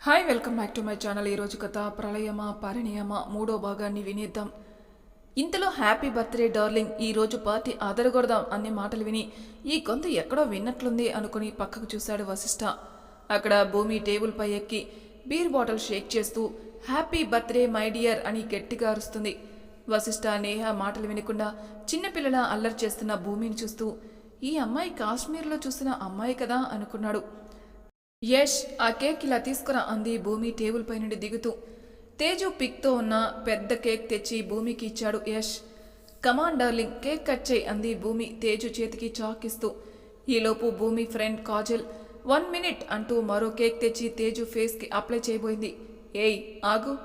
Hi welcome back to my channel. ఈరోజు కథ ప్రళయమ పరిణయమ మూడో భాగాన్ని వినేద్దాం. ఇంతలో హ్యాపీ బర్త్డే డార్లింగ్, ఈరోజు పార్టీ ఆదరగొడదాం అనే మాటలు విని ఈ గొంతు ఎక్కడో విన్నట్లుంది అనుకుని పక్కకు చూశాడు వశిష్ఠ. అక్కడ భూమి టేబుల్ పై ఎక్కి బీర్ బాటిల్ షేక్ చేస్తూ హ్యాపీ బర్త్డే మై డియర్ అని గట్టిగా అరుస్తుంది. వశిష్ఠ నేహ మాటలు వినకుండా చిన్నపిల్లల అల్లరి చేస్తున్న భూమిని చూస్తూ ఈ అమ్మాయి కాశ్మీర్లో చూసిన అమ్మాయి కదా అనుకున్నాడు. యష్, ఆ కేక్ ఇలా తీసుకురా అంది భూమి టేబుల్ పై నుండి దిగుతూ. తేజు పిక్తో ఉన్న పెద్ద కేక్ తెచ్చి భూమికి ఇచ్చాడు Yash. Come on darling, cake cut చేయి అంది భూమి తేజు చేతికి చాక్ ఇస్తూ. ఈలోపు భూమి ఫ్రెండ్ కాజల్ 1 మినిట్ అంటూ మరో కేక్ తెచ్చి తేజు ఫేస్కి అప్లై చేయబోయింది. ఏయ్ ఆగు,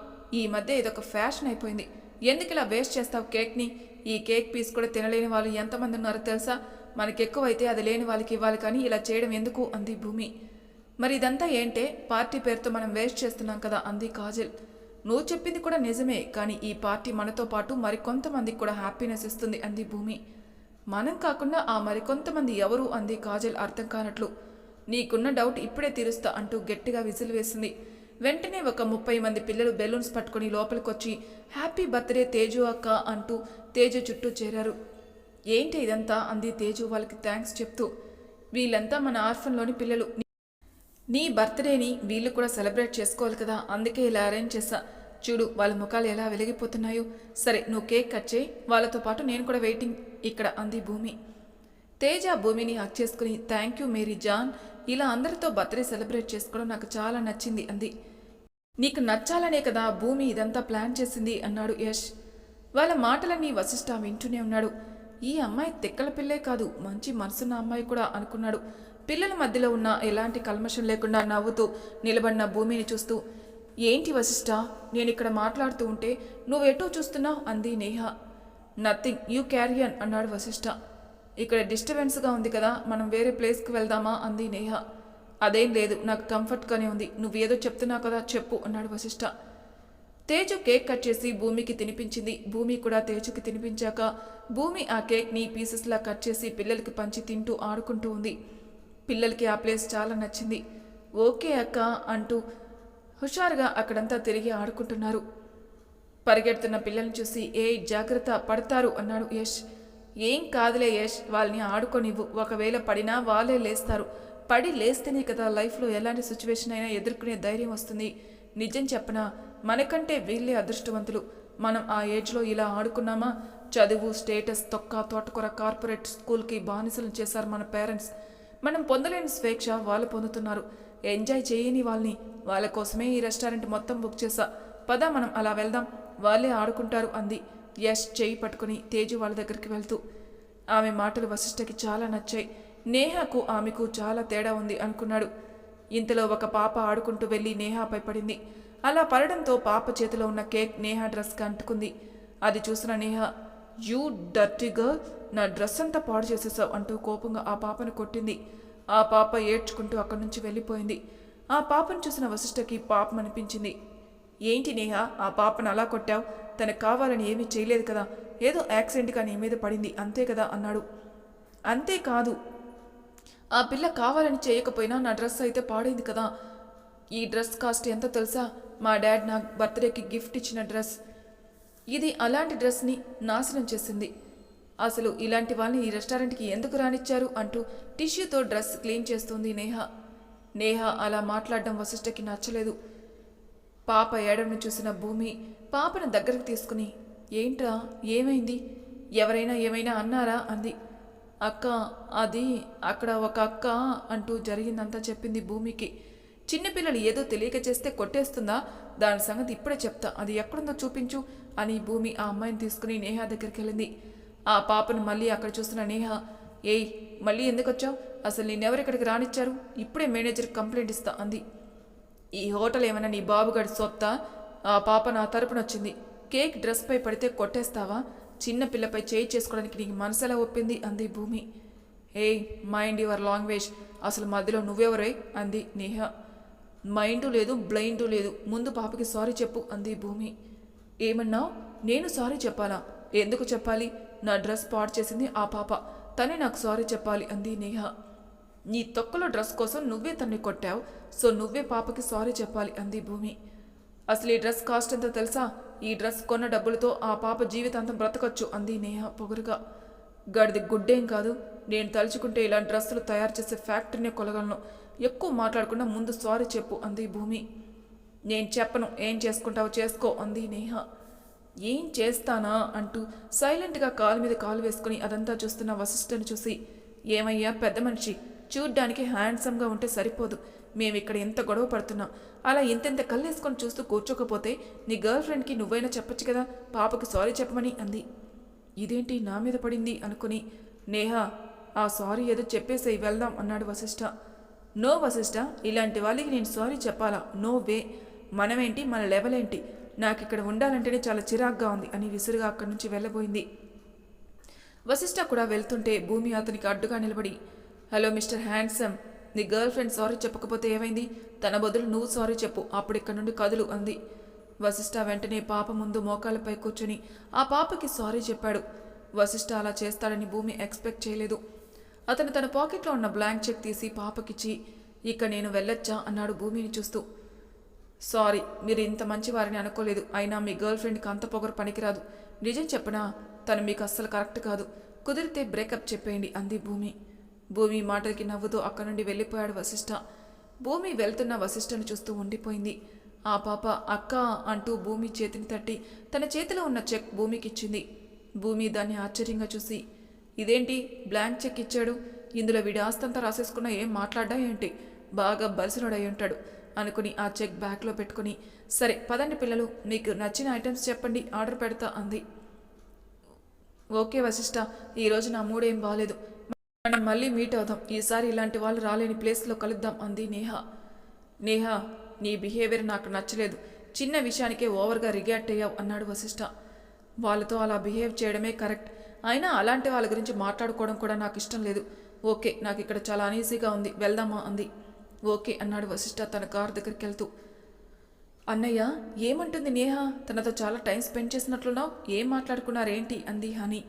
ఈ మధ్య ఇదొక ఫ్యాషన్ అయిపోయింది. ఎందుకు ఇలా వేస్ట్ చేస్తావు కేక్ని? ఈ కేక్ పీస్ కూడా తినలేని వాళ్ళు ఎంతమంది ఉన్నారో తెలుసా? మనకెక్కువైతే అది లేని వాళ్ళకి ఇవ్వాలి, కానీ ఇలా చేయడం ఎందుకు అంది భూమి. మరి ఇదంతా ఏంటే? పార్టీ పేరుతో మనం వేస్ట్ చేస్తున్నాం కదా అంది కాజల్. నువ్వు చెప్పింది కూడా నిజమే, కానీ ఈ పార్టీ మనతో పాటు మరికొంతమందికి కూడా హ్యాపీనెస్ ఇస్తుంది అంది భూమి. మనం కాకుండా ఆ మరికొంతమంది ఎవరు అంది కాజల్ అర్థం కానట్లు. నీకున్న డౌట్ ఇప్పుడే తీరుస్తా అంటూ గట్టిగా విజిల్ వేసింది. వెంటనే ఒక 30 మంది పిల్లలు బెలూన్స్ పట్టుకుని లోపలికొచ్చి హ్యాపీ బర్త్డే తేజు అక్క అంటూ తేజు చుట్టూ చేరారు. ఏంటి ఇదంతా అంది తేజు వాళ్ళకి థ్యాంక్స్ చెప్తూ. వీళ్ళంతా మన ఆర్ఫన్లోని పిల్లలు. నీ బర్త్డేని వీళ్ళు కూడా సెలబ్రేట్ చేసుకోవాలి కదా, అందుకే ఇలా అరేంజ్ చేశా. చూడు వాళ్ళ ముఖాలు ఎలా వెలిగిపోతున్నాయో. సరే నువ్వు కేక్ కట్ చేయి, వాళ్ళతో పాటు నేను కూడా వెయిటింగ్ ఇక్కడ అంది భూమి. తేజ భూమిని హక్ చేసుకుని థ్యాంక్ యూ మేరీ జాన్, ఇలా అందరితో బర్త్డే సెలబ్రేట్ చేసుకోవడం నాకు చాలా నచ్చింది అంది. నీకు నచ్చాలనే కదా భూమి ఇదంతా ప్లాన్ చేసింది అన్నాడు యష్. వాళ్ళ మాటలన్నీ వశిష్ఠ వింటూనే ఉన్నాడు. ఈ అమ్మాయి తిక్కల పిల్లే కాదు, మంచి మనసున్న అమ్మాయి కూడా అనుకున్నాడు. పిల్లల మధ్యలో ఉన్న ఎలాంటి కల్మషం లేకుండా నవ్వుతూ నిలబడిన భూమిని చూస్తూ, ఏంటి వశిష్ఠ, నేను ఇక్కడ మాట్లాడుతూ ఉంటే నువ్వెటో చూస్తున్నావు అంది నేహ. నథింగ్, యూ క్యారియన్ అన్నాడు వశిష్ఠ. ఇక్కడ డిస్టర్బెన్స్గా ఉంది కదా, మనం వేరే ప్లేస్కి వెళ్దామా అంది నేహ. అదేం లేదు, నాకు కంఫర్ట్గానే ఉంది, నువ్వేదో చెప్తున్నావు కదా చెప్పు అన్నాడు వశిష్ఠ. తేజు కేక్ కట్ చేసి భూమికి తినిపించింది. భూమి కూడా తేజుకి తినిపించాక భూమి ఆ కేక్ని పీసెస్లా కట్ చేసి పిల్లలకి పంచి తింటూ ఆడుకుంటూ ఉంది. పిల్లలకి ఆ ప్లేస్ చాలా నచ్చింది. ఓకే అక్క అంటూ హుషారుగా అక్కడంతా తిరిగి ఆడుకుంటున్నారు. పరిగెడుతున్న పిల్లల్ని చూసి ఏ జాగ్రత్త పడతారు అన్నాడు యష్. ఏం కాదులే యష్, వాళ్ళని ఆడుకోనివ్వు, ఒకవేళ పడినా వాళ్ళే లేస్తారు. పడి లేస్తేనే కదా లైఫ్లో ఎలాంటి సిచ్యువేషన్ అయినా ఎదుర్కొనే ధైర్యం వస్తుంది. నిజం చెప్పనా, మనకంటే వీళ్ళే అదృష్టవంతులు. మనం ఆ ఏజ్లో ఇలా ఆడుకున్నామా? చదువు, స్టేటస్, తొక్క తోటకూర కార్పొరేట్ స్కూల్కి బానిసలు చేశారు మన పేరెంట్స్. మనం పొందలేని స్వేచ్ఛ వాళ్ళు పొందుతున్నారు. ఎంజాయ్ చేయని వాళ్ళని, వాళ్ళ కోసమే ఈ రెస్టారెంట్ మొత్తం బుక్ చేశా. పద మనం అలా వెళ్దాం, వాళ్ళే ఆడుకుంటారు అంది యష్ చేయి పట్టుకుని తేజు వాళ్ళ దగ్గరికి వెళ్తూ. ఆమె మాటలు వశిష్ఠకి చాలా నచ్చాయి. నేహకు ఆమెకు చాలా తేడా ఉంది అనుకున్నాడు. ఇంతలో ఒక పాప ఆడుకుంటూ వెళ్ళి నేహాపై పడింది. అలా పడడంతో పాప చేతిలో ఉన్న కేక్ నేహ డ్రెస్కి అంటుకుంది. అది చూసిన నేహ, యూ డర్టీ గర్ల్, నా డ్రెస్ అంతా పాడు చేసేసావు అంటూ కోపంగా ఆ పాపను కొట్టింది. ఆ పాప ఏడ్చుకుంటూ అక్కడి నుంచి వెళ్ళిపోయింది. ఆ పాపను చూసిన వశిష్ఠకి పాపం అనిపించింది. ఏంటి నేహ, ఆ పాపను అలా కొట్టావు? తనకు కావాలని ఏమీ చేయలేదు కదా, ఏదో యాక్సిడెంట్గా నీ మీద పడింది అంతే కదా అన్నాడు. అంతేకాదు, ఆ పిల్ల కావాలని చేయకపోయినా నా డ్రెస్ అయితే పాడైంది కదా. ఈ డ్రెస్ కాస్ట్ ఎంత తెలుసా? మా డాడ్ నా బర్త్డేకి గిఫ్ట్ ఇచ్చిన డ్రెస్. ఇది అలాంటి డ్రెస్ని నాశనం చేసింది. అసలు ఇలాంటి వాళ్ళని ఈ రెస్టారెంట్కి ఎందుకు రానిచ్చారు అంటూ టిష్యూతో డ్రెస్ క్లీన్ చేస్తుంది నేహ. నేహ అలా మాట్లాడడం వశిష్ఠకి నచ్చలేదు. పాప ఏడవను చూసిన భూమి పాపను దగ్గరకు తీసుకుని, ఏంట్రా ఏమైంది, ఎవరైనా ఏమైనా అన్నారా అంది. అక్క, అది అక్కడ ఒక అక్క అంటూ జరిగిందంతా చెప్పింది భూమికి. చిన్నపిల్లలు ఏదో తెలియక చేస్తే కొట్టేస్తుందా? దాని సంగతి ఇప్పుడే చెప్తా, అది ఎక్కడుందో చూపించు అని భూమి ఆ అమ్మాయిని తీసుకుని నేహ దగ్గరికి వెళ్ళింది. ఆ పాపను మళ్ళీ అక్కడ చూసిన నేహ, ఏయ్ మళ్ళీ ఎందుకు వచ్చావు? అసలు నేనెవరిక్కడికి రానిచ్చారు? ఇప్పుడే మేనేజర్కి కంప్లైంట్ ఇస్తా అంది. ఈ హోటల్ ఏమైనా నీ బాబుగాడి సొత్తా? ఆ పాప నా తరపున వచ్చింది. కేక్ డ్రెస్పై పడితే కొట్టేస్తావా? చిన్న పిల్లపై చేయి చేసుకోవడానికి నీకు మనసులా ఒప్పింది అంది భూమి. ఏయ్ మైండ్ యువర్ లాంగ్వేజ్, అసలు మధ్యలో నువ్వెవరే అంది నేహ. మైండు లేదు, బ్లైండు లేదు, ముందు పాపకి సారీ చెప్పు అంది భూమి. ఏమన్నావు? నేను సారీ చెప్పాలా? ఎందుకు చెప్పాలి? నా డ్రెస్ పాడు చేసింది ఆ పాప, తనే నాకు సారీ చెప్పాలి అంది నేహ. నీ తొక్కలో డ్రెస్ కోసం నువ్వే తన్ని కొట్టావు, సో నువ్వే పాపకి సారీ చెప్పాలి అంది భూమి. అసలు ఈ డ్రెస్ కాస్ట్ ఎంతో తెలుసా? ఈ డ్రెస్ కొన్న డబ్బులతో ఆ పాప జీవితాంతం బ్రతకొచ్చు అంది నేహ పొగరుగా. గడిది గుడ్డేం కాదు, నేను తలుచుకుంటే ఇలాంటి డ్రెస్సులు తయారు చేసే ఫ్యాక్టరీనే కొలగలను. ఎక్కువ మాట్లాడకుండా ముందు సారీ చెప్పు అంది భూమి. నేను చెప్పను, ఏం చేసుకుంటావో చేసుకో అంది నేహ. ఏం చేస్తానా అంటూ సైలెంట్గా కాలు మీద కాలు వేసుకుని అదంతా చూస్తున్న వశిష్ఠను చూసి, ఏమయ్యా పెద్ద మనిషి, చూడ్డానికి హ్యాండ్సమ్గా ఉంటే సరిపోదు, మేమిక్కడ ఎంత గొడవ పడుతున్నాం, అలా ఇంతెంత కళ్ళేసుకొని చూస్తూ కూర్చోకపోతే నీ గర్ల్ ఫ్రెండ్కి నువ్వైనా చెప్పచ్చు కదా పాపకి సారీ చెప్పమని అంది. ఇదేంటి నా మీద పడింది అనుకుని, నేహ ఆ సారీ ఏదో చెప్పేసేయి వెళ్దాం అన్నాడు వశిష్ఠ. నో వశిష్ఠ, ఇలాంటి వాళ్ళకి నేను సారీ చెప్పాలా? No way. మనమేంటి, మన లెవెల్ ఏంటి, నాకు ఇక్కడ ఉండాలంటేనే చాలా చిరాగ్గా ఉంది అని విసురుగా అక్కడి నుంచి వెళ్ళబోయింది. వశిష్ఠ కూడా వెళ్తుంటే భూమి అతనికి అడ్డుగా నిలబడి, హలో మిస్టర్ హ్యాండ్సమ్, నీ గర్ల్ ఫ్రెండ్ సారీ చెప్పకపోతే ఏమైంది? తన బదులు నువ్వు సారీ చెప్పు, అప్పుడు ఇక్కడ నుండి కదులు అంది. వశిష్ఠ వెంటనే పాప ముందు మోకాళ్ళపై కూర్చొని ఆ పాపకి సారీ చెప్పాడు. వశిష్ఠ అలా చేస్తాడని భూమి ఎక్స్పెక్ట్ చేయలేదు. అతను తన పాకెట్లో ఉన్న బ్లాంక్ చెక్ తీసి పాపకిచ్చి, ఇక నేను వెళ్ళొచ్చా అన్నాడు భూమిని చూస్తూ. సారీ, మీరు ఇంత మంచివారిని అనుకోలేదు, అయినా మీ గర్ల్ ఫ్రెండ్కి అంత పొగరు పనికిరాదు. నిజం చెప్పనా, తను మీకు అస్సలు కరెక్ట్ కాదు, కుదిరితే బ్రేకప్ చెప్పేయండి అంది భూమి. భూమి మాటలకి నవ్వుతూ అక్కడి నుండి వెళ్ళిపోయాడు వశిష్ఠ. భూమి వెళ్తున్న వశిష్ఠను చూస్తూ ఉండిపోయింది. ఆ పాప అక్క అంటూ భూమి చేతిని తట్టి తన చేతిలో ఉన్న చెక్ భూమికిచ్చింది. భూమి దాన్ని ఆశ్చర్యంగా చూసి, ఇదేంటి బ్లాంక్ చెక్ ఇచ్చాడు, ఇందులో వీడి ఆస్తంతా రాసేసుకున్నా ఏం మాట్లాడ్డా ఏంటి, బాగా బలిసినోడై ఉంటాడు అనుకుని ఆ చెక్ బ్యాగ్లో పెట్టుకుని, సరే పదండి పిల్లలు, మీకు నచ్చిన ఐటమ్స్ చెప్పండి, ఆర్డర్ పెడతా అంది. ఓకే వశిష్ఠ, ఈరోజు నా మూడేం బాగాలేదు, మనం మళ్ళీ మీట్ అవుదాం, ఈసారి ఇలాంటి వాళ్ళు రాలేని ప్లేస్లో కలుద్దాం అంది నేహ. నేహ, నీ బిహేవియర్ నాకు నచ్చలేదు, చిన్న విషయానికే ఓవర్గా రియాక్ట్ అయ్యావు అన్నాడు వశిష్ఠ. వాళ్ళతో అలా బిహేవ్ చేయడమే కరెక్ట్, అయినా అలాంటి వాళ్ళ గురించి మాట్లాడుకోవడం కూడా నాకు ఇష్టం లేదు. ఓకే, నాకు ఇక్కడ చాలా అనీజీగా ఉంది, వెళ్దామా అంది. ఓకే అన్నాడు వశిష్ఠ తన కారు దగ్గరికి వెళ్తూ. అన్నయ్య, ఏమంటుంది నేహ, తనతో చాలా టైం స్పెండ్ చేసినట్లున్నావు, ఏం మాట్లాడుకున్నారేంటి అంది హనీ.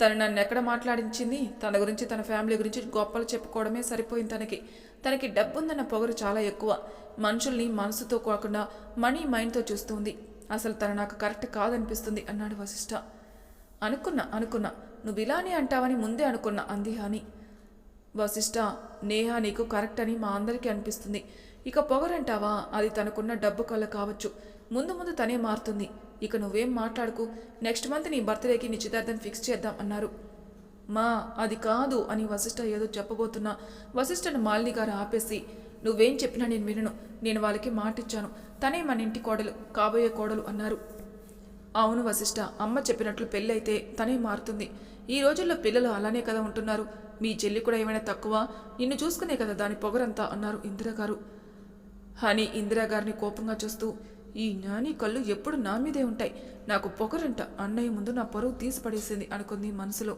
తను నన్ను ఎక్కడ మాట్లాడించింది, తన గురించి తన ఫ్యామిలీ గురించి గొప్పలు చెప్పుకోవడమే సరిపోయింది. తనకి డబ్బుందన్న పొగరు చాలా ఎక్కువ, మనుషుల్ని మనసుతో కాకుండా మనీ మైండ్తో చూస్తుంది. అసలు తను నాకు కరెక్ట్ కాదనిపిస్తుంది అన్నాడు వశిష్ఠ. అనుకున్నా నువ్వు ఇలానే అంటావని ముందే అనుకున్నా అంది హనీ. వశిష్ఠ, నేహ నీకు కరెక్ట్ అని మా అందరికీ అనిపిస్తుంది, ఇక పొగరంటావా, అది తనకున్న డబ్బు కళ్ళ కావచ్చు, ముందు ముందు తనే మారుతుంది, ఇక నువ్వేం మాట్లాడుకు, నెక్స్ట్ మంత్ నీ బర్త్డేకి నిశ్చితార్థం ఫిక్స్ చేద్దాం అన్నారు. మా అది కాదు అని వశిష్ఠ ఏదో చెప్పబోతున్నా వశిష్ఠను మాలిని గారు ఆపేసి, నువ్వేం చెప్పినా నేను వినను, నేను వాళ్ళకి మాటిచ్చాను, తనే మన ఇంటి కోడలు, కాబోయే కోడలు అన్నారు. అవును వశిష్ఠ, అమ్మ చెప్పినట్లు పెళ్ళైతే తనే మారుతుంది, ఈ రోజుల్లో పిల్లలు అలానే కదా ఉంటున్నారు, మీ చెల్లి కూడా ఏమైనా తక్కువ, నిన్ను చూసుకునే కదా దాని పొగరంతా అన్నారు ఇందిరాగారు. హనీ ఇందిరాగారిని కోపంగా చూస్తూ, ఈ నాని కళ్ళు ఎప్పుడు నా మీదే ఉంటాయి, నాకు పొగరంట, అన్నయ్య ముందు నా పరువు తీసిపడేసింది అనుకుంది మనసులో.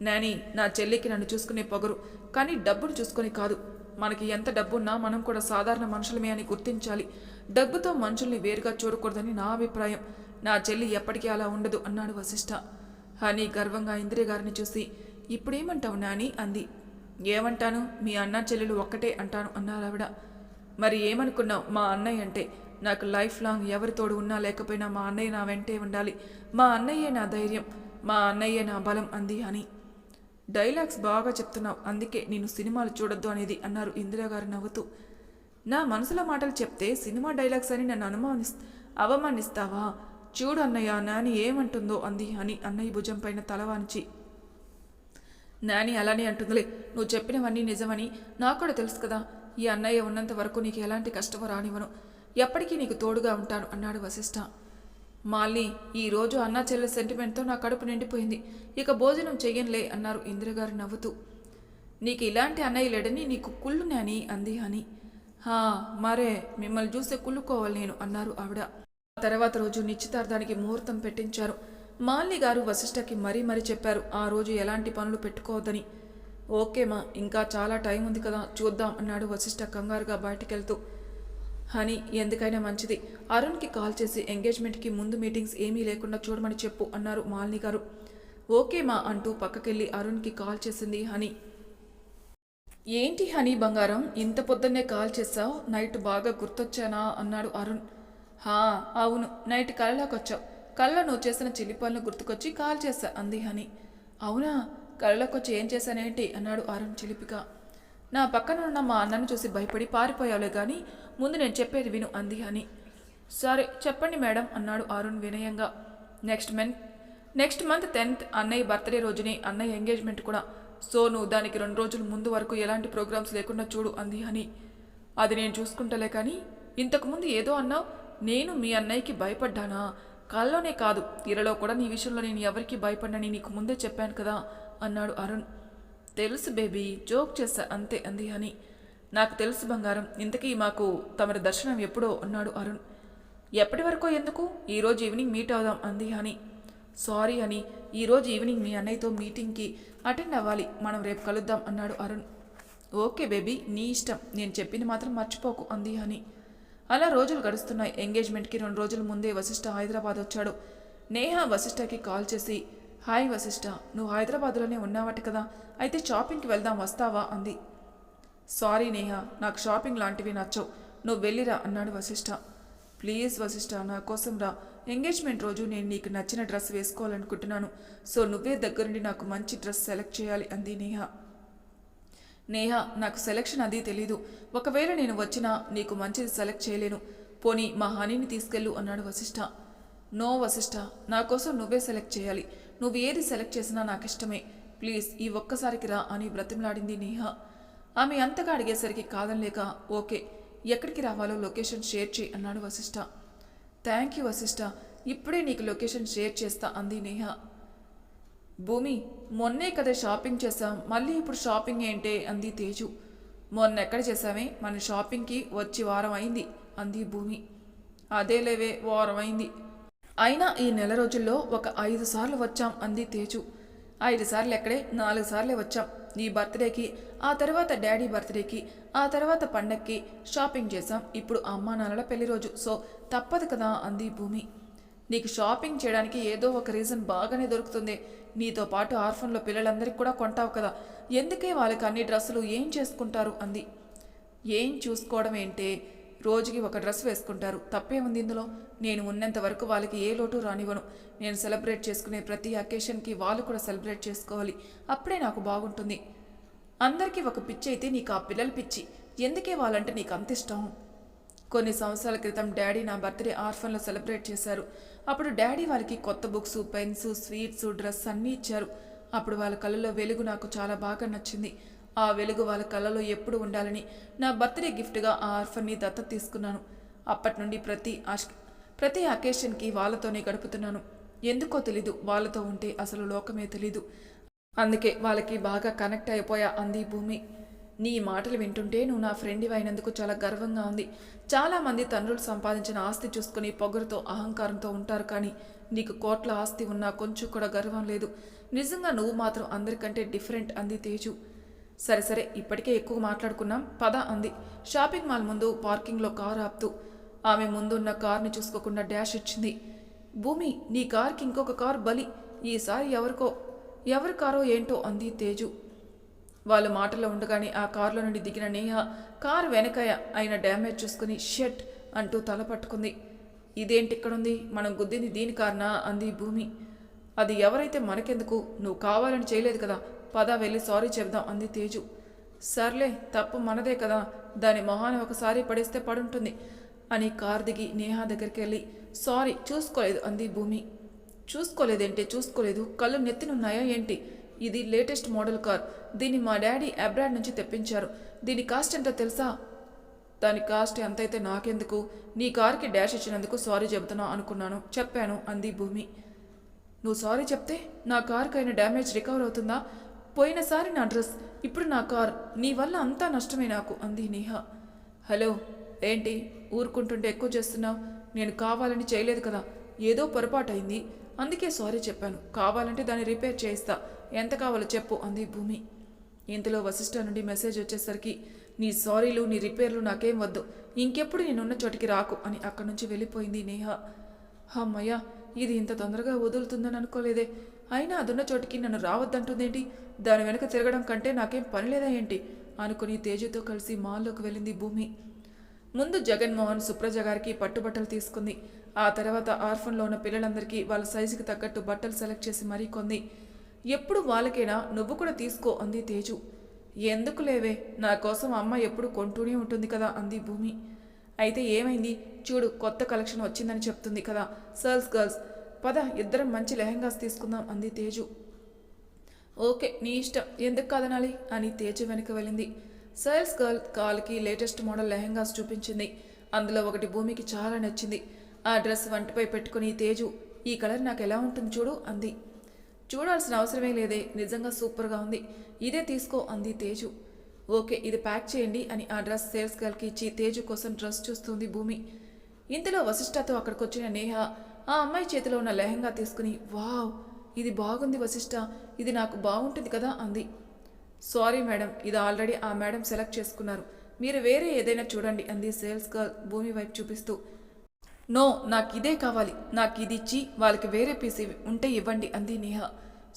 నాని, నా చెల్లికి నన్ను చూసుకునే పొగరు, కానీ డబ్బును చూసుకొని కాదు, మనకి ఎంత డబ్బున్నా మనం కూడా సాధారణ మనుషులమే అని గుర్తించాలి, డబ్బుతో మనుషుల్ని వేరుగా చూడకూడదని నా అభిప్రాయం, నా చెల్లి ఎప్పటికీ అలా ఉండదు అన్నాడు వశిష్ఠ. హనీ గర్వంగా ఇందిరాగారిని చూసి, ఇప్పుడేమంటావు నాని అంది. ఏమంటాను, మీ అన్న చెల్లెలు ఒక్కటే అంటాను అన్నారు ఆవిడ. మరి ఏమనుకున్నావు మా అన్నయ్య అంటే, నాకు లైఫ్ లాంగ్ ఎవరి తోడు ఉన్నా లేకపోయినా మా అన్నయ్య నా వెంటే ఉండాలి, మా అన్నయ్యే నా ధైర్యం, మా అన్నయ్యే నా బలం అంది అని. డైలాగ్స్ బాగా చెప్తున్నావు, అందుకే నేను సినిమాలు చూడొద్దు అనేది అన్నారు ఇందిరాగారు నవ్వుతూ. నా మనసులో మాటలు చెప్తే సినిమా డైలాగ్స్ అని నన్ను అవమానిస్తావా, చూడు అన్నయ్య నాని ఏమంటుందో అంది అని అన్నయ్య భుజం పైన తలవాంచి. నాని అలానే అంటుందిలే, నువ్వు చెప్పినవన్నీ నిజమని నాకు కూడా తెలుసు కదా, ఈ అన్నయ్య ఉన్నంత వరకు నీకు ఎలాంటి కష్టమో రానివ్వను, ఎప్పటికీ నీకు తోడుగా ఉంటాను అన్నాడు వశిష్ఠ. మాలిని, ఈరోజు అన్నా చెల్లెల సెంటిమెంట్తో నా కడుపు నిండిపోయింది, ఇక భోజనం చెయ్యనులే అన్నారు ఇందిరగారు నవ్వుతూ. నీకు ఇలాంటి అన్నయ్య లేడని నీకు కుళ్ళు నాని అంది హని. హా మరే, మిమ్మల్ని చూస్తే కుళ్ళుకోవాలి నేను అన్నారు ఆవిడ. తర్వాత రోజు నిశ్చితార్థానికి ముహూర్తం పెట్టించారు. మాలిని గారు వశిష్ఠకి మరీ చెప్పారు ఆ రోజు ఎలాంటి పనులు పెట్టుకోవద్దని. ఓకేమా, ఇంకా చాలా టైం ఉంది కదా, చూద్దాం అన్నాడు వశిష్ఠ కంగారుగా బయటికెళ్తూ. హనీ, ఎందుకైనా మంచిది అరుణ్కి కాల్ చేసి ఎంగేజ్మెంట్కి ముందు మీటింగ్స్ ఏమీ లేకుండా చూడమని చెప్పు అన్నారు మాలిని గారు. ఓకేమా అంటూ పక్కకెళ్ళి అరుణ్కి కాల్ చేసింది హనీ. ఏంటి హనీ బంగారం ఇంత పొద్దున్నే కాల్ చేసావు? నైట్ బాగా గుర్తొచ్చానా అన్నాడు అరుణ్. హా, అవును, నైట్ కళ్ళలోకొచ్చావు. కళ్ళలో నువ్వు చేసిన చిల్లి పనులు గుర్తుకొచ్చి కాల్ చేశా అంది హనీ. అవునా, కళ్ళలోకొచ్చి ఏం చేశానేంటి అన్నాడు అరుణ్ చిలిపిగా. నా పక్కన ఉన్న మా అన్నను చూసి భయపడి పారిపోయావులే కానీ ముందు నేను చెప్పేది విను అంది హనీ. సరే చెప్పండి మేడం అన్నాడు అరుణ్ వినయంగా. నెక్స్ట్ మంత్ 10th అన్నయ్య బర్త్డే రోజుని అన్నయ్య ఎంగేజ్మెంట్ కూడా. సో నువ్వు దానికి 2 రోజుల ముందు వరకు ఎలాంటి ప్రోగ్రామ్స్ లేకుండా చూడు అంది హనీ. అది నేను చూసుకుంటలే కానీ ఇంతకుముందు ఏదో అన్నావు. నేను మీ అన్నయ్యకి భయపడ్డానా? కల్లోనే కాదు, ఇరలో కూడా నీ విషయంలో నేను ఎవరికి భయపడ్డాని నీకు ముందే చెప్పాను కదా అన్నాడు అరుణ్. తెలుసు బేబీ, జోక్ చేశా అంతే అంది హనీ. నాకు తెలుసు బంగారం. ఇంతకీ మాకు తమరి దర్శనం ఎప్పుడో అన్నాడు అరుణ్. ఎప్పటి వరకో ఎందుకు, ఈరోజు ఈవినింగ్ మీట్ అవుదాం అంది హనీ. సారీ హనీ, ఈరోజు ఈవినింగ్ మీ అన్నయ్యతో మీటింగ్కి అటెండ్ అవ్వాలి. మనం రేపు కలుద్దాం అన్నాడు అరుణ్. ఓకే బేబీ, నీ ఇష్టం, నేను చెప్పింది మాత్రం మర్చిపోకు అంది హనీ. అలా రోజులు గడుస్తున్నాయి. ఎంగేజ్మెంట్కి 2 రోజుల ముందే వశిష్ఠ హైదరాబాద్ వచ్చాడు. నేహ వశిష్ఠకి కాల్ చేసి, హాయ్ వశిష్ఠ, నువ్వు హైదరాబాద్లోనే ఉన్నావట కదా, అయితే షాపింగ్కి వెళ్దాం వస్తావా అంది. సారీ నేహ, నాకు షాపింగ్ లాంటివి నచ్చవు, నువ్వు వెళ్ళిరా అన్నాడు వశిష్ఠ. ప్లీజ్ వశిష్ఠ, నా కోసం రా. ఎంగేజ్మెంట్ రోజు నేను నీకు నచ్చిన డ్రెస్ వేసుకోవాలనుకుంటున్నాను. సో నువ్వే దగ్గరుండి నాకు మంచి డ్రెస్ సెలెక్ట్ చేయాలి అంది నేహ. నేహ, నాకు సెలెక్షన్ అది తెలీదు. ఒకవేళ నేను వచ్చినా నీకు మంచిది సెలెక్ట్ చేయలేను. పోనీ మా హనీని తీసుకెళ్ళు అన్నాడు వశిష్ఠ. నో వశిష్ఠ, నా కోసం నువ్వే సెలెక్ట్ చేయాలి. నువ్వు ఏది సెలెక్ట్ చేసినా నాకు ఇష్టమే. ప్లీజ్ ఈ ఒక్కసారికి రా అని బ్రతిమలాడింది నేహ. ఆమె అంతగా అడిగేసరికి కాదనలేక ఓకే, ఎక్కడికి రావాలో లొకేషన్ షేర్ చేయి అన్నాడు వశిష్ఠ. థ్యాంక్ యూ వశిష్ఠ, ఇప్పుడే నీకు లొకేషన్ షేర్ చేస్తా అంది నేహ. భూమి, మొన్నే కదా షాపింగ్ చేశాం, మళ్ళీ ఇప్పుడు షాపింగ్ ఏంటే అంది తేజు. మొన్న ఎక్కడ చేశామే, మన షాపింగ్కి వచ్చి వారం అయింది అంది భూమి. అదేలేవే, వారం అయింది. అయినా ఈ నెల రోజుల్లో ఒక 5 సార్లు వచ్చాం అంది తేజు. 5 సార్లు ఎక్కడే, 4 సార్లే వచ్చాం. నీ బర్త్డేకి, ఆ తర్వాత డాడీ బర్త్డేకి, ఆ తర్వాత పండక్కి షాపింగ్ చేశాం. ఇప్పుడు అమ్మా నాన్నల పెళ్లి రోజు, సో తప్పదు కదా అంది భూమి. నీకు షాపింగ్ చేయడానికి ఏదో ఒక రీజన్ బాగానే దొరుకుతుంది. నీతో పాటు ఆర్ఫన్లో పిల్లలందరికీ కూడా కొంటావు కదా, ఎందుకే వాళ్ళకి అన్ని డ్రెస్సులు ఏం చేసుకుంటారు అంది. ఏం చూసుకోవడం ఏంటే, రోజుకి ఒక డ్రెస్ వేసుకుంటారు, తప్పే ఉంది ఇందులో. నేను ఉన్నంత వరకు వాళ్ళకి ఏ లోటు రానివ్వను. నేను సెలబ్రేట్ చేసుకునే ప్రతి అకేషన్కి వాళ్ళు కూడా సెలబ్రేట్ చేసుకోవాలి, అప్పుడే నాకు బాగుంటుంది. అందరికీ ఒక పిచ్చి అయితే నీకు ఆ పిల్లల పిచ్చి, ఎందుకే వాళ్ళంటే నీకు అంత ఇష్టం? కొన్ని సంవత్సరాల క్రితం డాడీ నా బర్త్డే ఆర్ఫన్లో సెలబ్రేట్ చేశారు. అప్పుడు డాడీ వాళ్ళకి కొత్త బుక్స్, పెన్స్, స్వీట్స్, డ్రెస్ అన్నీ ఇచ్చారు. అప్పుడు వాళ్ళ కళ్ళలో వెలుగు నాకు చాలా బాగా నచ్చింది. ఆ వెలుగు వాళ్ళ కళ్ళలో ఎప్పుడు ఉండాలని నా బర్త్డే గిఫ్ట్గా ఆ ఆర్ఫన్ని దత్తత తీసుకున్నాను. అప్పటి నుండి ప్రతి అకేషన్కి వాళ్ళతోనే గడుపుతున్నాను. ఎందుకో తెలీదు, వాళ్ళతో ఉంటే అసలు లోకమే తెలీదు. అందుకే వాళ్ళకి బాగా కనెక్ట్ అయిపోయా అంది భూమి. నీ మాటలు వింటుంటే నువ్వు నా ఫ్రెండ్ అయినందుకు చాలా గర్వంగా ఉంది. చాలామంది తండ్రులు సంపాదించిన ఆస్తి చూసుకుని పొగరుతో అహంకారంతో ఉంటారు, కానీ నీకు కోట్ల ఆస్తి ఉన్నా కొంచెం కూడా గర్వం లేదు. నిజంగా నువ్వు మాత్రం అందరికంటే డిఫరెంట్ అంది తేజు. సరే సరే, ఇప్పటికే ఎక్కువ మాట్లాడుకున్నాం, పద అంది షాపింగ్ మాల్ ముందు పార్కింగ్లో కారు ఆపుతూ. ఆమె ముందున్న కార్ని చూసుకోకుండా డాష్ ఇచ్చింది. భూమి, నీ కార్కి ఇంకొక కారు బలి, ఈసారి ఎవరి కారో ఏంటో అంది తేజు. వాళ్ళు మాటల్లో ఉండగానే ఆ కారులో నుండి దిగిన నేహ కారు వెనకాయ అయిన డ్యామేజ్ చూసుకుని షెట్ అంటూ తల పట్టుకుంది. ఇదేంటి ఇక్కడుంది, మనం గుద్దింది దీని కారణా అంది భూమి. అది ఎవరైతే మనకెందుకు, నువ్వు కావాలని చేయలేదు కదా, పద వెళ్ళి సారీ చెప్దాం అంది తేజు. సర్లే, తప్పు మనదే కదా, దాని మొహాన ఒకసారి పడేస్తే పడుంటుంది అని కారు దిగి నేహ దగ్గరికి వెళ్ళి సారీ చూసుకోలేదు అంది భూమి. చూసుకోలేదేంటి, చూసుకోలేదు, కళ్ళు నెత్తినున్నాయా ఏంటి? ఇది లేటెస్ట్ మోడల్ కార్, దీన్ని మా డాడీ అబ్రాడ్ నుంచి తెప్పించారు. దీని కాస్ట్ ఎంతో తెలుసా? దాని కాస్ట్ ఎంతైతే నాకెందుకు, నీ కార్కి డాష్ ఇచ్చినందుకు సారీ చెబుతున్నావు అనుకున్నాను, చెప్పాను అంది భూమి. నువ్వు సారీ చెప్తే నా కార్కి అయిన డ్యామేజ్ రికవర్ అవుతుందా? పోయినసారి నా డ్రెస్, ఇప్పుడు నా కార్, నీ వల్ల అంతా నష్టమే నాకు అంది నేహ. హలో, ఏంటి ఊరుకుంటుంటే ఎక్కువ చేస్తున్నావు? నేను కావాలని చేయలేదు కదా, ఏదో పొరపాటు అయింది, అందుకే సారీ చెప్పాను. కావాలంటే దాన్ని రిపేర్ చేయిస్తా, ఎంత కావాలో చెప్పు అంది భూమి. ఇంతలో వశిష్ఠ నుండి మెసేజ్ వచ్చేసరికి, నీ సారీలు నీ రిపేర్లు నాకేం వద్దు, ఇంకెప్పుడు నేనున్న చోటికి రాకు అని అక్కడి నుంచి వెళ్ళిపోయింది నేహ. అమ్మయ్య, ఇది ఇంత తొందరగా వదులుతుందని అనుకోలేదే. అయినా అదున్న చోటికి నన్ను రావద్దంటుందేంటి? దాని వెనక తిరగడం కంటే నాకేం పని లేదా ఏంటి? అనుకుని తేజుతో కలిసి మాల్లోకి వెళ్ళింది భూమి. ముందు జగన్మోహన్ సుప్రజ గారికి పట్టుబట్టలు తీసుకుంది. ఆ తర్వాత ఆర్ఫన్లో ఉన్న పిల్లలందరికీ వాళ్ళ సైజుకి తగ్గట్టు బట్టలు సెలెక్ట్ చేసి మరీ కొంది. ఎప్పుడు వాళ్ళకైనా నువ్వు కూడా తీసుకో అంది తేజు. ఎందుకు లేవే, నా కోసం అమ్మ ఎప్పుడు కొంటూనే ఉంటుంది కదా అంది భూమి. అయితే ఏమైంది, చూడు కొత్త కలెక్షన్ వచ్చిందని చెప్తుంది కదా సర్ల్స్ గర్ల్స్, పద ఇద్దరం మంచి లెహెంగాస్ తీసుకుందాం అంది తేజు. ఓకే నీ ఇష్టం, ఎందుకు కాదనాలి అని తేజు వెనక వెళ్ళింది. సర్ల్స్ గర్ల్ కాల్కి లేటెస్ట్ మోడల్ లెహెంగాస్ చూపించింది. అందులో ఒకటి భూమికి చాలా నచ్చింది. ఆ డ్రెస్ వంటిపై పెట్టుకుని తేజు, ఈ కలర్ నాకు ఎలా ఉంటుంది చూడు అంది. చూడాల్సిన అవసరమే లేదే, నిజంగా సూపర్గా ఉంది, ఇదే తీసుకో అంది తేజు. ఓకే ఇది ప్యాక్ చేయండి అని ఆ డ్రెస్ సేల్స్ గర్ల్కి ఇచ్చి తేజు కోసం డ్రెస్ చూస్తుంది భూమి. ఇంతలో వశిష్ఠతో అక్కడికి వచ్చిన నేహ ఆ అమ్మాయి చేతిలో ఉన్న లెహంగా తీసుకుని, వావ్ ఇది బాగుంది వశిష్ఠ, ఇది నాకు బాగుంటుంది కదా అంది. సారీ మేడం, ఇది ఆల్రెడీ ఆ మేడం సెలెక్ట్ చేసుకున్నారు, మీరు వేరే ఏదైనా చూడండి అంది సేల్స్ గర్ల్ భూమి వైపు చూపిస్తూ. నో నాకు ఇదే కావాలి, నాకు ఇది ఇచ్చి వాళ్ళకి వేరే పీస్ ఉంటే ఇవ్వండి అంది నేహ.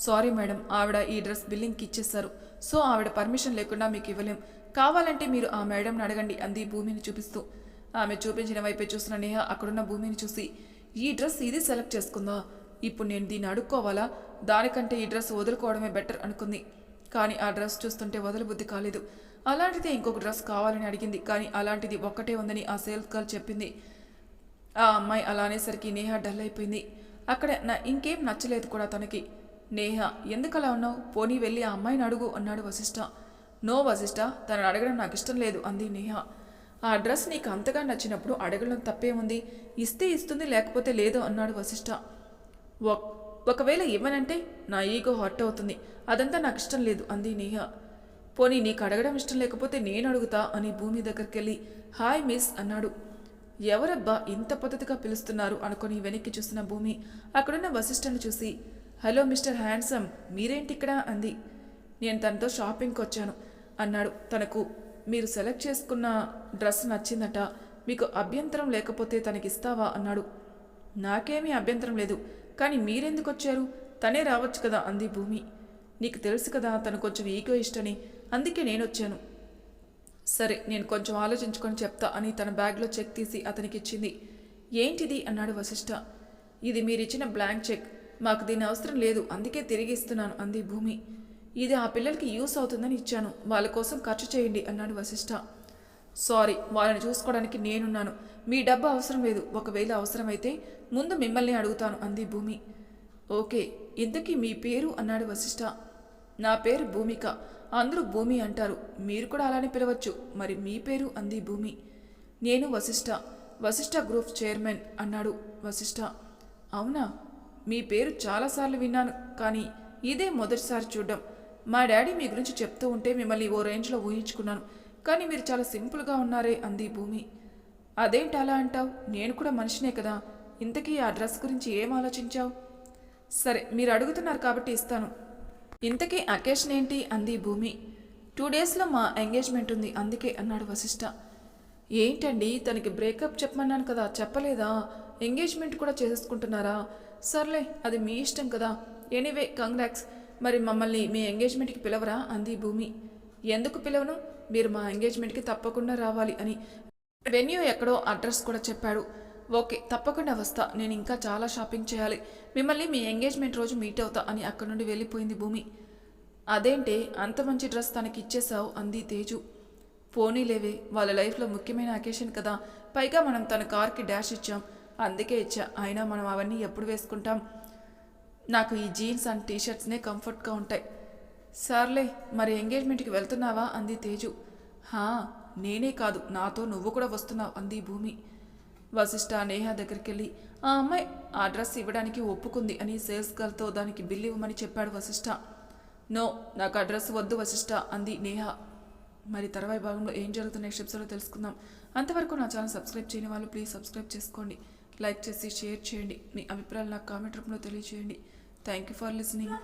సారీ మేడం, ఆవిడ ఈ డ్రెస్ బిల్లింగ్కి ఇచ్చేస్తారు, సో ఆవిడ పర్మిషన్ లేకుండా మీకు ఇవ్వలేం, కావాలంటే మీరు ఆ మేడంని అడగండి అంది భూమిని చూపిస్తూ. ఆమె చూపించిన వైపే చూసిన నేహ అక్కడున్న భూమిని చూసి, ఈ డ్రెస్ ఇది సెలెక్ట్ చేసుకుందా, ఇప్పుడు నేను దీన్ని అడుక్కోవాలా, దానికంటే ఈ డ్రెస్ వదులుకోవడమే బెటర్ అనుకుంది. కానీ ఆ డ్రెస్ చూస్తుంటే వదలబుద్ధి కాలేదు. అలాంటిదే ఇంకొక డ్రెస్ కావాలని అడిగింది, కానీ అలాంటిది ఒక్కటే ఉందని ఆ సేల్స్ గర్ల్ చెప్పింది. ఆ అమ్మాయి అలా అనేసరికి నేహ డల్ అయిపోయింది. అక్కడ ఇంకేం నచ్చలేదు కూడా తనకి. నేహ ఎందుకలా ఉన్నావు, పోనీ వెళ్ళి ఆ అమ్మాయిని అడుగు అన్నాడు వశిష్ఠ. నో వశిష్ఠ, తనని అడగడం నాకు ఇష్టం లేదు అంది నేహ. ఆ డ్రెస్ నీకు అంతగా నచ్చినప్పుడు అడగడం తప్పేముంది, ఇస్తే ఇస్తుంది లేకపోతే లేదు అన్నాడు వశిష్ఠ. ఒకవేళ ఇవ్వనంటే నా ఈగో హర్ట్ అవుతుంది, అదంతా నాకు ఇష్టం లేదు అంది నేహ. పోనీ నీకు అడగడం ఇష్టం లేకపోతే నేను అడుగుతా అని భూమి దగ్గరికి వెళ్ళి హాయ్ మిస్ అన్నాడు. ఎవరబ్బా ఇంత పద్ధతిగా పిలుస్తున్నారు అనుకుని వెనక్కి చూసిన భూమి అక్కడున్న వశిష్ఠను చూసి, హలో మిస్టర్ హ్యాండ్సమ్, మీరేంటి ఇక్కడ అంది. నేను తనతో షాపింగ్కి వచ్చాను అన్నాడు. తనకు మీరు సెలెక్ట్ చేసుకున్న డ్రెస్ నచ్చిందట, మీకు అభ్యంతరం లేకపోతే తనకిస్తావా అన్నాడు. నాకేమీ అభ్యంతరం లేదు, కానీ మీరెందుకు వచ్చారు, తనే రావచ్చు కదా అంది భూమి. నీకు తెలుసు కదా తను కొంచెం ఈగో ఇష్టని, అందుకే నేను వచ్చాను. సరే నేను కొంచెం ఆలోచించుకొని చెప్తా అని తన బ్యాగ్లో చెక్ తీసి అతనికి ఇచ్చింది. ఏంటిది అన్నాడు వశిష్ఠ. ఇది మీరిచ్చిన బ్లాంక్ చెక్, మాకు దీని అవసరం లేదు అందుకే తిరిగి ఇస్తున్నాను అంది భూమి. ఇది ఆ పిల్లలకి యూస్ అవుతుందని ఇచ్చాను, వాళ్ళ కోసం ఖర్చు చేయండి అన్నాడు వశిష్ఠ. సారీ, వాళ్ళని చూసుకోవడానికి నేనున్నాను, మీ డబ్బు అవసరం లేదు, ఒకవేళ అవసరమైతే ముందు మిమ్మల్ని అడుగుతాను అంది భూమి. ఓకే ఇంతకీ మీ పేరు అన్నాడు వశిష్ఠ. నా పేరు భూమిక, అందరూ భూమి అంటారు, మీరు కూడా అలానే పిలవచ్చు, మరి మీ పేరు అంది భూమి. నేను వశిష్ఠ, వశిష్ఠ గ్రూప్ చైర్మన్ అన్నాడు వశిష్ఠ. అవునా, మీ పేరు చాలాసార్లు విన్నాను, కానీ ఇదే మొదటిసారి చూడ్డం. మా డాడీ మీ గురించి చెప్తూ ఉంటే మిమ్మల్ని ఓ రేంజ్లో ఊహించుకున్నాను, కానీ మీరు చాలా సింపుల్గా ఉన్నారే అంది భూమి. అదేంటి అలా అంటావు, నేను కూడా మనిషినే కదా, ఇంతకీ ఆ డ్రెస్ గురించి ఏం ఆలోచించావు? సరే మీరు అడుగుతున్నారు కాబట్టి ఇస్తాను. ఇంతకీ అకేషన్ ఏంటి అంది భూమి. 2 డేస్లో మా ఎంగేజ్మెంట్ ఉంది అందుకే అన్నాడు వశిష్ఠ. ఏంటండి తనకి బ్రేకప్ చెప్పమన్నాను కదా, చెప్పలేదా? ఎంగేజ్మెంట్ కూడా చేసేసుకుంటున్నారా? సర్లే అది మీ ఇష్టం కదా, ఎనీవే కంగ్రాట్స్. మరి మమ్మల్ని మీ ఎంగేజ్మెంట్కి పిలవరా అంది భూమి. ఎందుకు పిలవను, మీరు మా ఎంగేజ్మెంట్కి తప్పకుండా రావాలి అని వెన్యూ ఎక్కడో అడ్రస్ కూడా చెప్పాడు. ఓకే తప్పకుండా వస్తా, నేను ఇంకా చాలా షాపింగ్ చేయాలి, మిమ్మల్ని మీ ఎంగేజ్మెంట్ రోజు మీట్ అవుతా అని అక్కడి నుండి వెళ్ళిపోయింది భూమి. అదేంటే అంత మంచి డ్రెస్ తనకి ఇచ్చేసావు అంది తేజు. పోనీలేవే, వాళ్ళ లైఫ్లో ముఖ్యమైన అకేషన్ కదా, పైగా మనం తన కార్కి డాష్ ఇచ్చాం అందుకే ఇచ్చా, అయినా మనం అవన్నీ ఎప్పుడు వేసుకుంటాం, నాకు ఈ జీన్స్ అండ్ టీషర్ట్స్నే కంఫర్ట్గా ఉంటాయి. సర్లే మరి ఎంగేజ్మెంట్కి వెళ్తున్నావా అంది తేజు. హా నేనే కాదు, నాతో నువ్వు కూడా వస్తున్నావు అంది భూమి. వశిష్ఠ నేహ దగ్గరికి వెళ్ళి ఆ అమ్మాయి ఆ డ్రెస్ ఇవ్వడానికి ఒప్పుకుంది అని సేల్స్ గర్ల్తో దానికి బిల్ ఇవ్వమని చెప్పాడు వశిష్ఠ. నో నాకు ఆ డ్రెస్ వద్దు వశిష్ఠ అంది నేహ. మరి తర్వాయి భాగంలో ఏం జరుగుతున్న నెక్స్ట్ ఎపిసోడ్లో తెలుసుకుందాం. అంతవరకు నా ఛానల్ సబ్స్క్రైబ్ చేయని వాళ్ళు ప్లీజ్ సబ్స్క్రైబ్ చేసుకోండి, లైక్ చేసి షేర్ చేయండి, మీ అభిప్రాయాలు నాకు కామెంట్ రూపంలో తెలియజేయండి. Thank you for listening.